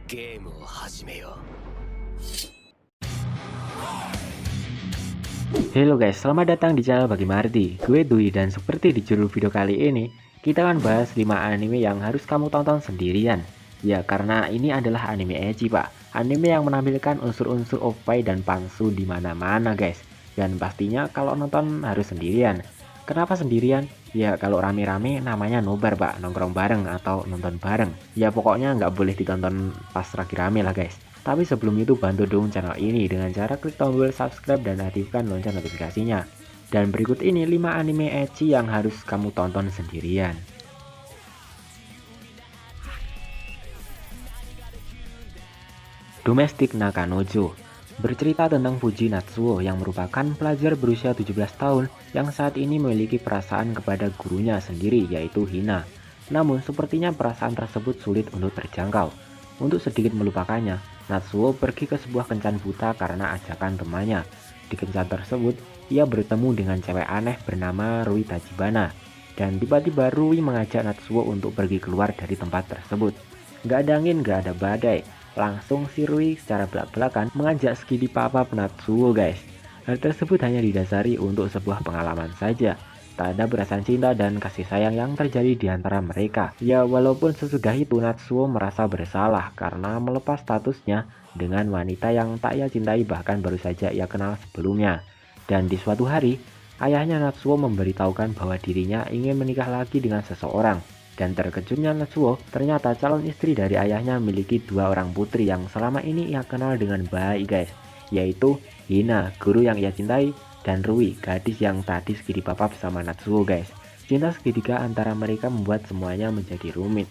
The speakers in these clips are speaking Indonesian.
ゲームを始めよ Halo guys, selamat datang di channel Bagi Marti. Gue Dwi dan seperti di judul video kali ini, kita akan bahas 5 anime yang harus kamu tonton sendirian. Ya, karena ini adalah anime ecchi, Pak. Anime yang menampilkan unsur-unsur oppai dan pansu di mana-mana, guys. Dan pastinya kalau nonton harus sendirian. Kenapa sendirian? Ya, kalau rame-rame namanya nobar, Pak, nongkrong bareng atau nonton bareng. Ya, pokoknya nggak boleh ditonton pas lagi rame lah, guys. Tapi sebelum itu bantu dong channel ini dengan cara klik tombol subscribe dan aktifkan lonceng notifikasinya. Dan berikut ini 5 anime ecchi yang harus kamu tonton sendirian. Domestic Nakanojo bercerita tentang Fuji Natsuo yang merupakan pelajar berusia 17 tahun yang saat ini memiliki perasaan kepada gurunya sendiri yaitu Hina. Namun sepertinya perasaan tersebut sulit untuk terjangkau. Untuk sedikit melupakannya, Natsuo pergi ke sebuah kencan buta karena ajakan temannya. Di kencan tersebut, ia bertemu dengan cewek aneh bernama Rui Tachibana. Dan tiba-tiba Rui mengajak Natsuo untuk pergi keluar dari tempat tersebut. Gak ada angin, gak ada badai. Langsung si Rui secara belak-belakan mengajak Skidi Papa Natsuo, guys. Hal tersebut hanya didasari untuk sebuah pengalaman saja. Tak ada perasaan cinta dan kasih sayang yang terjadi di antara mereka. Ya, walaupun sesudah itu Natsuo merasa bersalah karena melepas statusnya dengan wanita yang tak ia cintai bahkan baru saja ia kenal sebelumnya. Dan di suatu hari, ayahnya Natsuo memberitahukan bahwa dirinya ingin menikah lagi dengan seseorang. Dan terkejutnya Natsuo, ternyata calon istri dari ayahnya memiliki 2 orang putri yang selama ini ia kenal dengan baik, guys. Yaitu Hina, guru yang ia cintai, dan Rui, gadis yang tadi Skidi Papa bersama Natsuo, guys. Cinta segitiga antara mereka membuat semuanya menjadi rumit.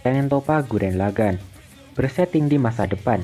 Tenentopa Gurren Lagann bersetting di masa depan,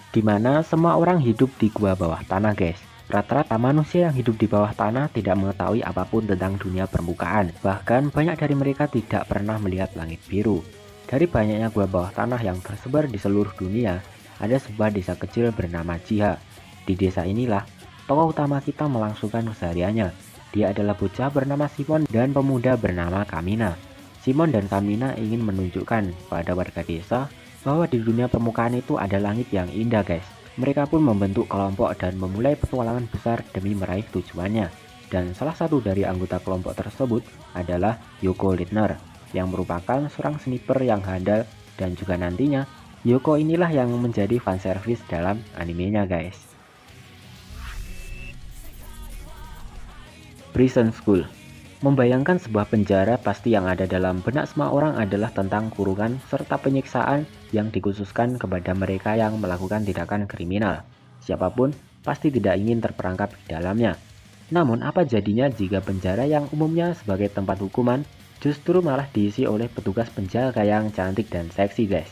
di mana semua orang hidup di gua bawah tanah, guys. Rata-rata manusia yang hidup di bawah tanah tidak mengetahui apapun tentang dunia permukaan. Bahkan banyak dari mereka tidak pernah melihat langit biru. Dari banyaknya gua bawah tanah yang tersebar di seluruh dunia, ada sebuah desa kecil bernama Jiha. Di desa inilah tokoh utama kita melangsungkan kesehariannya. Dia adalah bocah bernama Simon dan pemuda bernama Kamina. Simon dan Kamina ingin menunjukkan pada warga desa bahwa di dunia permukaan itu ada langit yang indah, guys. Mereka pun membentuk kelompok dan memulai petualangan besar demi meraih tujuannya. Dan salah satu dari anggota kelompok tersebut adalah Yoko Littner, yang merupakan seorang sniper yang handal dan juga nantinya Yoko inilah yang menjadi fanservice dalam animenya, guys. Prison School membayangkan sebuah penjara pasti yang ada dalam benak semua orang adalah tentang kurungan serta penyiksaan yang dikhususkan kepada mereka yang melakukan tindakan kriminal. Siapapun pasti tidak ingin terperangkap di dalamnya. Namun apa jadinya jika penjara yang umumnya sebagai tempat hukuman justru malah diisi oleh petugas penjaga yang cantik dan seksi, guys.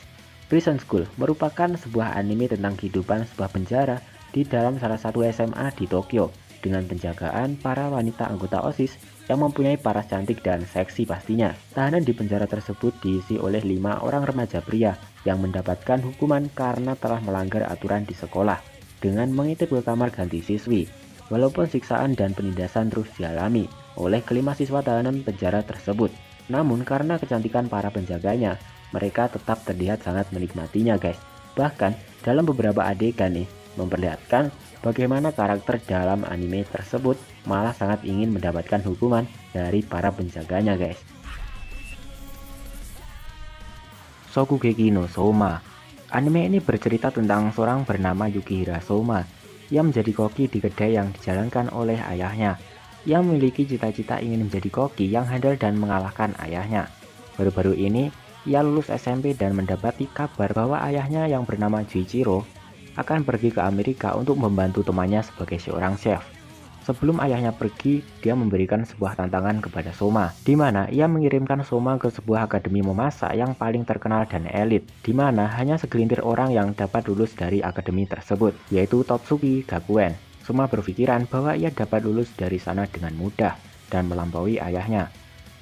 Prison School merupakan sebuah anime tentang kehidupan sebuah penjara di dalam salah satu SMA di Tokyo dengan penjagaan para wanita anggota OSIS yang mempunyai paras cantik dan seksi pastinya. Tahanan di penjara tersebut diisi oleh 5 orang remaja pria yang mendapatkan hukuman karena telah melanggar aturan di sekolah dengan mengintip ke kamar ganti siswi. Walaupun siksaan dan penindasan terus dialami oleh kelima siswa tahanan penjara tersebut, namun karena kecantikan para penjaganya, mereka tetap terlihat sangat menikmatinya, guys. Bahkan dalam beberapa adegan nih memperlihatkan bagaimana karakter dalam anime tersebut malah sangat ingin mendapatkan hukuman dari para penjaganya, guys. Shokugeki no Soma. Anime ini bercerita tentang seorang bernama Yukihira Soma yang menjadi koki di kedai yang dijalankan oleh ayahnya. Ia memiliki cita-cita ingin menjadi koki yang handal dan mengalahkan ayahnya. Baru-baru ini ia lulus SMP dan mendapati kabar bahwa ayahnya yang bernama Juichiro akan pergi ke Amerika untuk membantu temannya sebagai seorang chef. Sebelum ayahnya pergi, dia memberikan sebuah tantangan kepada Soma, di mana ia mengirimkan Soma ke sebuah akademi memasak yang paling terkenal dan elit, di mana hanya segelintir orang yang dapat lulus dari akademi tersebut, yaitu Totsuki Gakuen. Soma berpikiran bahwa ia dapat lulus dari sana dengan mudah dan melampaui ayahnya.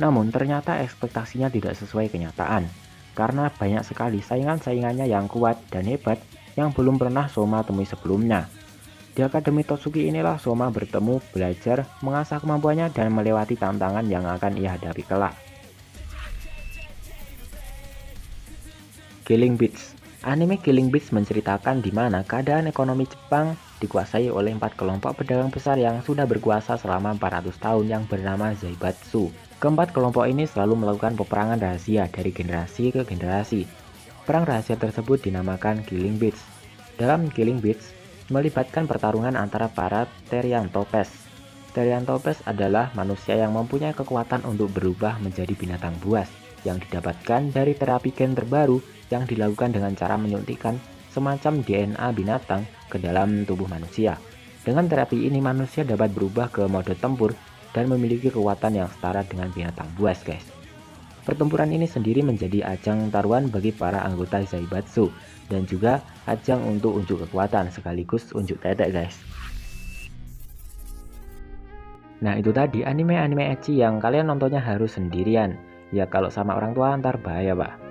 Namun ternyata ekspektasinya tidak sesuai kenyataan, karena banyak sekali saingan-saingannya yang kuat dan hebat yang belum pernah Soma temui sebelumnya. Di Akademi Totsuki inilah Soma bertemu, belajar, mengasah kemampuannya dan melewati tantangan yang akan ia hadapi kelak. Killing Beats. Anime Killing Beats menceritakan di mana keadaan ekonomi Jepang dikuasai oleh 4 kelompok pedagang besar yang sudah berkuasa selama 400 tahun yang bernama Zaibatsu. Keempat kelompok ini selalu melakukan peperangan rahasia dari generasi ke generasi. Perang rahasia tersebut dinamakan Killing Beats. Dalam Killing Beats, melibatkan pertarungan antara para Therianthropes. Therianthropes adalah manusia yang mempunyai kekuatan untuk berubah menjadi binatang buas yang didapatkan dari terapi gen terbaru yang dilakukan dengan cara menyuntikkan semacam DNA binatang ke dalam tubuh manusia. Dengan terapi ini manusia dapat berubah ke mode tempur dan memiliki kekuatan yang setara dengan binatang buas, guys. Pertempuran ini sendiri menjadi ajang taruhan bagi para anggota Zaibatsu dan juga ajang untuk unjuk kekuatan sekaligus unjuk tetek, guys. Nah, itu tadi anime-anime ecchi yang kalian nontonnya harus sendirian. Ya kalau sama orang tua ntar bahaya, Pak.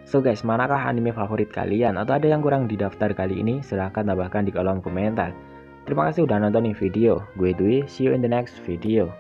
So guys, manakah anime favorit kalian? Atau ada yang kurang di daftar kali ini? Silahkan tambahkan di kolom komentar. Terima kasih udah nonton video. Gue Dwi, see you in the next video.